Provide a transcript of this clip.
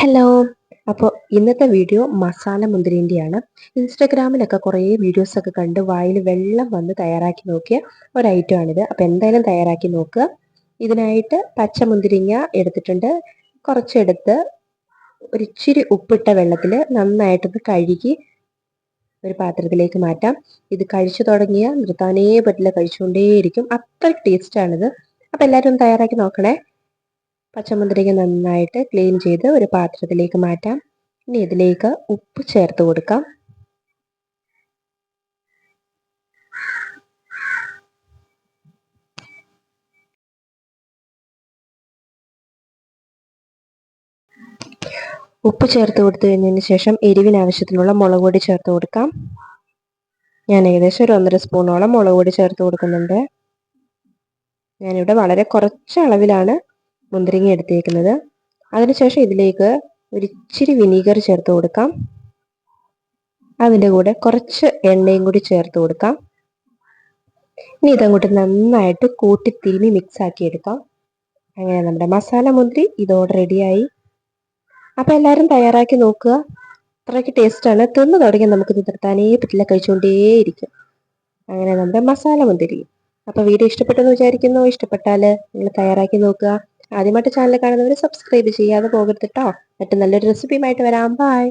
Hello. അപ്പോൾ ഇന്നത്തെ video masala മുന്തിരിൻ്റെയാണ്. ഇൻസ്റ്റഗ്രാമിലൊക്കെ കുറേ വീഡിയോസൊക്കെ കണ്ട് വായിൽ വെള്ളം വന്ന് തയ്യാറാക്കി നോക്കിയ ഒരു ഐറ്റമാണിത്. അപ്പോൾ എന്തായാലും തയ്യാറാക്കി നോക്കുക. ഇതിനായിട്ട് പച്ചമുന്തിരിങ്ങ എടുത്തിട്ടുണ്ട്. കുറച്ചെടുത്ത് ഒരിച്ചിരി ഉപ്പിട്ട വെള്ളത്തിൽ നന്നായിട്ടൊന്ന് കഴുകി ഒരു പാത്രത്തിലേക്ക് മാറ്റാം. ഇത് കഴിച്ചു തുടങ്ങിയാൽ നിർത്താനേ പറ്റില്ല, കഴിച്ചുകൊണ്ടേയിരിക്കും. അത്ര ടേസ്റ്റാണിത്. അപ്പോൾ എല്ലാവരും ഒന്ന് തയ്യാറാക്കി നോക്കണേ. പച്ചമുന്തിരിങ്ങ നന്നായിട്ട് ക്ലീൻ ചെയ്ത് ഒരു പാത്രത്തിലേക്ക് മാറ്റാം. ഇനി ഇതിലേക്ക് ഉപ്പ് ചേർത്ത് കൊടുക്കാം. ഉപ്പ് ചേർത്ത് കൊടുത്തു കഴിഞ്ഞതിന് ശേഷം എരിവിന് ആവശ്യത്തിനുള്ള മുളക് പൊടി ചേർത്ത് കൊടുക്കാം. ഞാൻ ഏകദേശം ഒരു 1.5 സ്പൂണോളം മുളക് പൊടി ചേർത്ത് കൊടുക്കുന്നുണ്ട്. ഞാനിവിടെ വളരെ കുറച്ച് അളവിലാണ് മുന്തിരിങ്ങ എടുത്തേക്കുന്നത്. അതിനുശേഷം ഇതിലേക്ക് ഒരിച്ചിരി വിനീഗർ ചേർത്ത് കൊടുക്കാം. അതിൻ്റെ കൂടെ കുറച്ച് എണ്ണയും കൂടി ചേർത്ത് കൊടുക്കാം. ഇനി ഇതങ്ങോട്ട് നന്നായിട്ട് കൂട്ടി തിരുമ്മി മിക്സ് ആക്കി എടുക്കാം. അങ്ങനെ നമ്മുടെ മസാല മുന്തിരി ഇതോടെ റെഡിയായി. അപ്പോൾ എല്ലാവരും തയ്യാറാക്കി നോക്കുക. അത്രയ്ക്ക് ടേസ്റ്റാണ്. തിന്നു തുടങ്ങി നമുക്കിത് നിർത്താനേ പറ്റില്ല, കഴിച്ചുകൊണ്ടേയിരിക്കും. അങ്ങനെ നമ്മുടെ മസാല മുന്തിരി. അപ്പോൾ വീഡിയോ ഇഷ്ടപ്പെട്ടെന്ന് വിചാരിക്കുന്നു. ഇഷ്ടപ്പെട്ടാൽ നിങ്ങൾ തയ്യാറാക്കി നോക്കുക. ആദ്യമായിട്ട് ചാനൽ കാണുന്നവർ സബ്സ്ക്രൈബ് ചെയ്യാതെ പോകരുത് കേട്ടോ. മറ്റു നല്ലൊരു റെസിപ്പിയുമായിട്ട് വരാം. ബൈ.